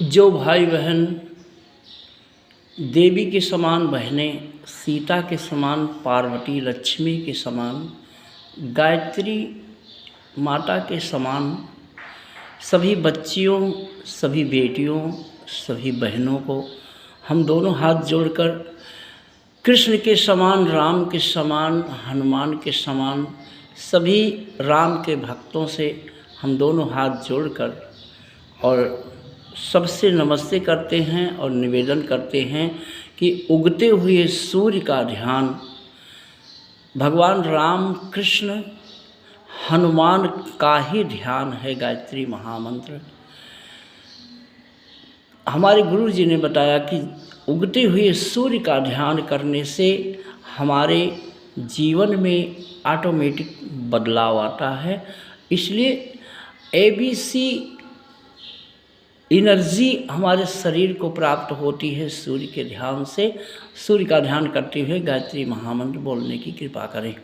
जो भाई बहन देवी के समान बहनें, सीता के समान, पार्वती लक्ष्मी के समान, गायत्री माता के समान सभी बच्चियों, सभी बेटियों, सभी बहनों को हम दोनों हाथ जोड़कर कृष्ण के समान, राम के समान, हनुमान के समान सभी राम के भक्तों से हम दोनों हाथ जोड़कर और सबसे नमस्ते करते हैं और निवेदन करते हैं कि उगते हुए सूर्य का ध्यान भगवान राम, कृष्ण, हनुमान का ही ध्यान है गायत्री महामंत्र। हमारे गुरु जी ने बताया कि उगते हुए सूर्य का ध्यान करने से हमारे जीवन में ऑटोमेटिक बदलाव आता है। इसलिए ABC एनर्जी हमारे शरीर को प्राप्त होती है सूर्य के ध्यान से। सूर्य का ध्यान करते हुए गायत्री महामंत्र बोलने की कृपा करें।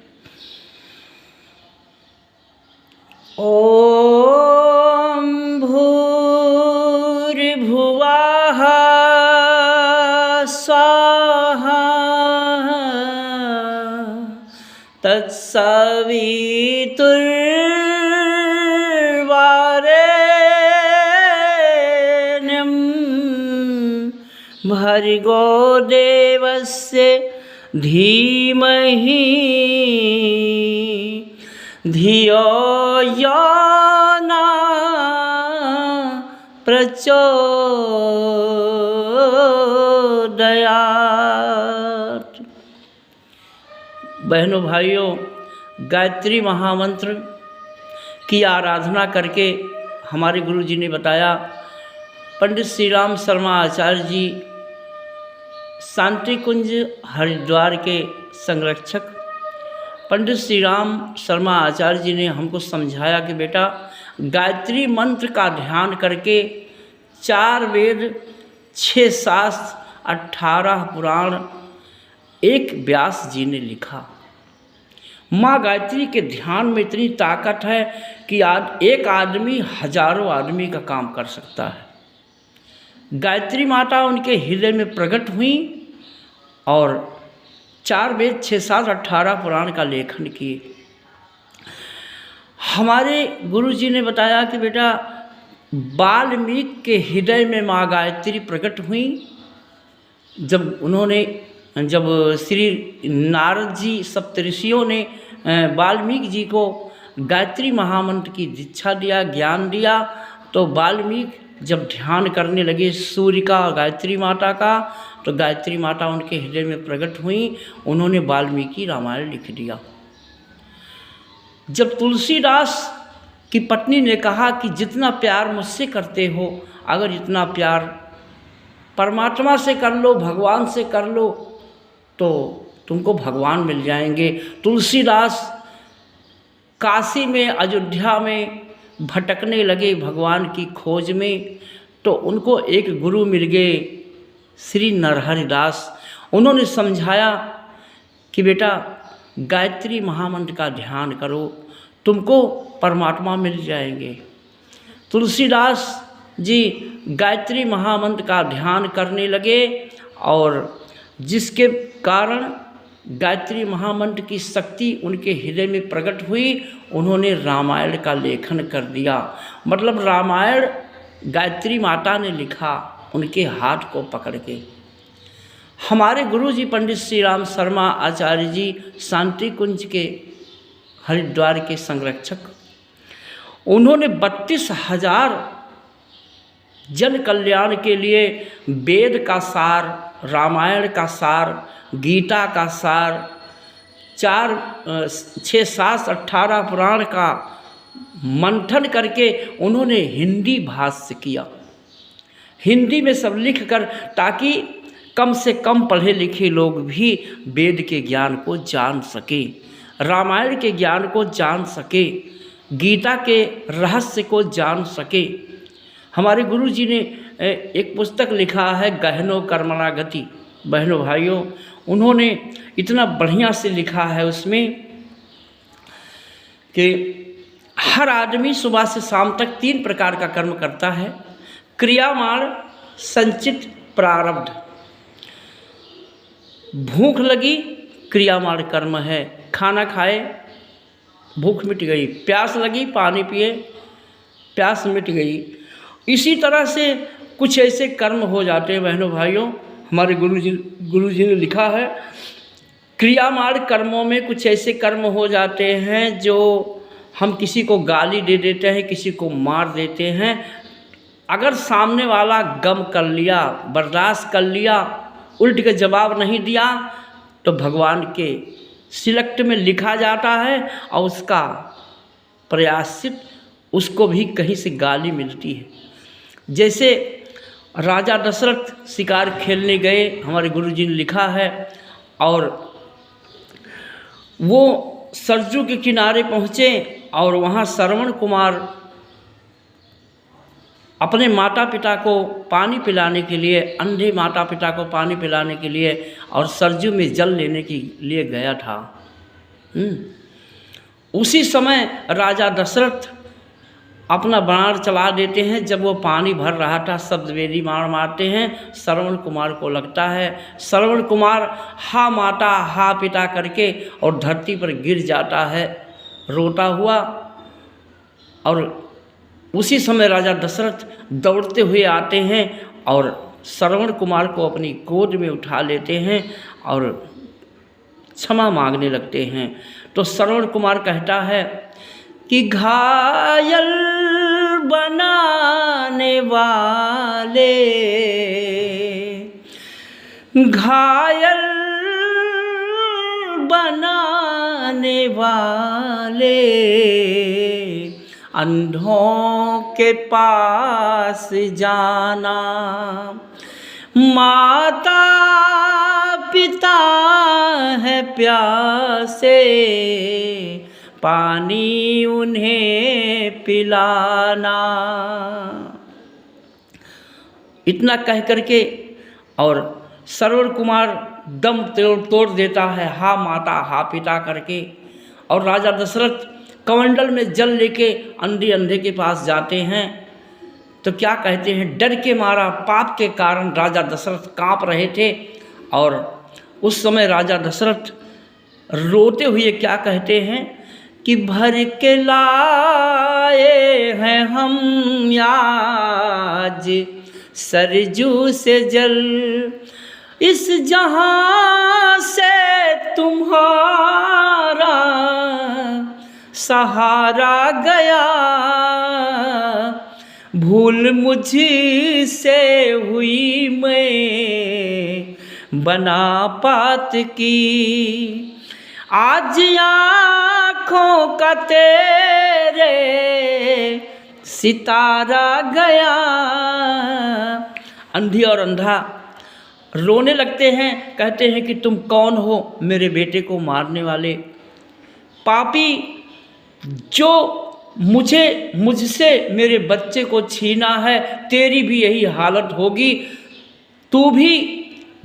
ओम भूर्भुवः स्वाहा तत्सवितुर्वरेण्यं भर्गो देवस्य धीमहि धियो यो नः प्रचोदयात्। बहनों भाइयों, गायत्री महामंत्र की आराधना करके हमारे गुरु जी ने बताया, पंडित श्री राम शर्मा आचार्य जी शांति कुंज हरिद्वार के संरक्षक पंडित श्री राम शर्मा आचार्य जी ने हमको समझाया कि बेटा गायत्री मंत्र का ध्यान करके 4 वेद, 6 शास्त्र, 18 पुराण एक व्यास जी ने लिखा। माँ गायत्री के ध्यान में इतनी ताकत है कि आज एक आदमी हजारों आदमी का काम कर सकता है। गायत्री माता उनके हृदय में प्रकट हुई और 4 वेद, 6 शास्त्र, 18 पुराण का लेखन किए। हमारे गुरु जी ने बताया कि बेटा वाल्मीकि के हृदय में माँ गायत्री प्रकट हुई। जब श्री नारद जी सप्तऋषियों ने वाल्मीकि जी को गायत्री महामंत्र की दीक्षा दिया, ज्ञान दिया, तो वाल्मीकि जब ध्यान करने लगे सूर्य का और गायत्री माता का, तो गायत्री माता उनके हृदय में प्रकट हुई। उन्होंने वाल्मीकि रामायण लिख दिया। जब तुलसीदास की पत्नी ने कहा कि जितना प्यार मुझसे करते हो, अगर इतना प्यार परमात्मा से कर लो, भगवान से कर लो, तो तुमको भगवान मिल जाएंगे। तुलसीदास काशी में, अयोध्या में भटकने लगे भगवान की खोज में, तो उनको एक गुरु मिल गए, श्री नरहरिदास। उन्होंने समझाया कि बेटा गायत्री महामंत्र का ध्यान करो, तुमको परमात्मा मिल जाएंगे। तुलसीदास जी गायत्री महामंत्र का ध्यान करने लगे और जिसके कारण गायत्री महामंत्र की शक्ति उनके हृदय में प्रकट हुई। उन्होंने रामायण का लेखन कर दिया। मतलब रामायण गायत्री माता ने लिखा उनके हाथ को पकड़ के। हमारे गुरु जी पंडित श्री राम शर्मा आचार्य जी शांति कुंज के हरिद्वार के संरक्षक, उन्होंने 32,000 जन कल्याण के लिए वेद का सार, रामायण का सार, गीता का सार, 6 शास्त्र, 18 पुराण का मंथन करके उन्होंने हिंदी भाष्य किया। हिंदी में सब लिख कर, ताकि कम से कम पढ़े लिखे लोग भी वेद के ज्ञान को जान सके, रामायण के ज्ञान को जान सके, गीता के रहस्य को जान सके। हमारे गुरु जी ने एक पुस्तक लिखा है गहनो कर्मणा गति। बहनों भाइयों, उन्होंने इतना बढ़िया से लिखा है उसमें कि हर आदमी सुबह से शाम तक 3 प्रकार का कर्म करता है। क्रियामाण संचित प्रारब्ध। भूख लगी, क्रियामाण कर्म है, खाना खाए, भूख मिट गई, प्यास लगी, पानी पिए, प्यास मिट गई। इसी तरह से कुछ ऐसे कर्म हो जाते हैं बहनों भाइयों, हमारे गुरुजी ने लिखा है, क्रियामाण कर्मों में कुछ ऐसे कर्म हो जाते हैं जो हम किसी को गाली दे देते हैं, किसी को मार देते हैं। अगर सामने वाला गम कर लिया, बर्दाश्त कर लिया, उल्ट के जवाब नहीं दिया, तो भगवान के सिलेक्ट में लिखा जाता है और उसका प्रायश्चित उसको भी कहीं से गाली मिलती है। जैसे राजा दशरथ शिकार खेलने गए, हमारे गुरुजी ने लिखा है, और वो सरजू के किनारे पहुँचे और वहाँ श्रवण कुमार अपने माता पिता को पानी पिलाने के लिए, अंधे माता पिता को पानी पिलाने के लिए और सरजू में जल लेने के लिए गया था। उसी समय राजा दशरथ अपना बाण चला देते हैं। जब वो पानी भर रहा था, शब्दवेदी बाण मारते हैं, श्रवण कुमार को लगता है। श्रवण कुमार हा माता हा पिता करके और धरती पर गिर जाता है रोता हुआ। और उसी समय राजा दशरथ दौड़ते हुए आते हैं और श्रवण कुमार को अपनी गोद में उठा लेते हैं और क्षमा मांगने लगते हैं। तो श्रवण कुमार कहता है कि घायल बनाने वाले, घायल बनाने वाले, अंधों के पास जाना, माता पिता है प्यासे, पानी उन्हें पिलाना। इतना कह करके और श्रवण कुमार दम तोड़ देता है, हा माता हा पिता करके। और राजा दशरथ कमंडल में जल लेके अंधे के पास जाते हैं। तो क्या कहते हैं, डर के मारा, पाप के कारण राजा दशरथ कांप रहे थे। और उस समय राजा दशरथ रोते हुए क्या कहते हैं कि भर के लाए हैं हम आज सरजू से जल, इस जहां से तुम्हारा सहारा गया, भूल मुझी से हुई मैं बना पात की, आज आँखों का तेरे सितारा गया। अंधी और अंधा रोने लगते हैं, कहते हैं कि तुम कौन हो मेरे बेटे को मारने वाले पापी, जो मुझसे मेरे बच्चे को छीना है, तेरी भी यही हालत होगी, तू भी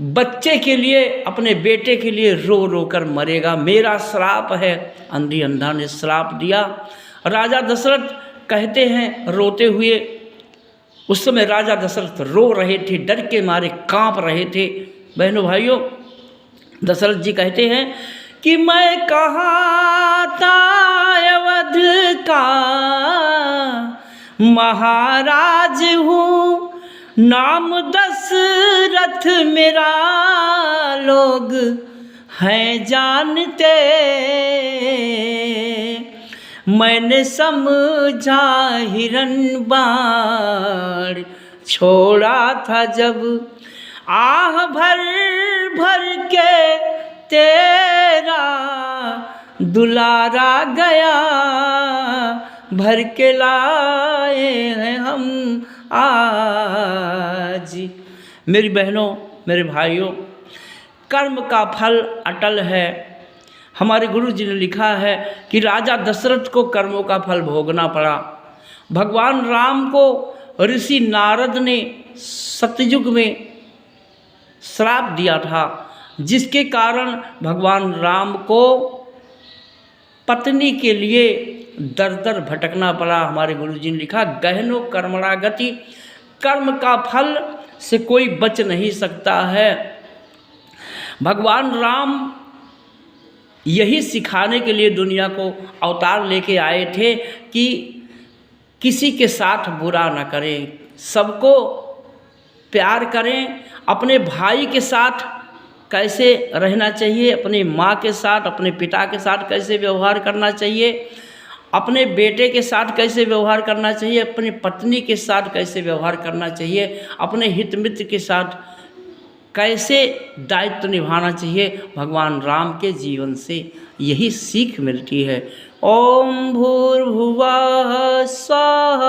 बच्चे के लिए, अपने बेटे के लिए रो रो कर मरेगा, मेरा श्राप है। अंधी अंधा ने श्राप दिया। राजा दशरथ कहते हैं रोते हुए, उस समय राजा दशरथ रो रहे थे, डर के मारे कांप रहे थे। बहनों भाइयों, दशरथ जी कहते हैं कि मैं कहाँ था अवध का महाराज हूँ, नाम दशरथ मेरा लोग हैं जानते, मैंने समझा हिरन बाण छोड़ा था जब, आह भर भर के तेरा दुलारा गया, भर के लाए हैं हम आज। मेरी बहनों, मेरे भाइयों, कर्म का फल अटल है। हमारे गुरु जी ने लिखा है कि राजा दशरथ को कर्मों का फल भोगना पड़ा। भगवान राम को ऋषि नारद ने सतयुग में श्राप दिया था, जिसके कारण भगवान राम को पत्नी के लिए दर दर भटकना पड़ा। हमारे गुरु जी ने लिखा, गहनो कर्मणा गति, कर्म का फल से कोई बच नहीं सकता है। भगवान राम यही सिखाने के लिए दुनिया को अवतार लेके आए थे कि किसी के साथ बुरा न करें, सबको प्यार करें। अपने भाई के साथ कैसे रहना चाहिए, अपने माँ के साथ, अपने पिता के साथ कैसे व्यवहार करना चाहिए, अपने बेटे के साथ कैसे व्यवहार करना चाहिए, अपनी पत्नी के साथ कैसे व्यवहार करना चाहिए, अपने हित मित्र के साथ कैसे दायित्व निभाना चाहिए, भगवान राम के जीवन से यही सीख मिलती है। ओम भूर्भुवः स्वः।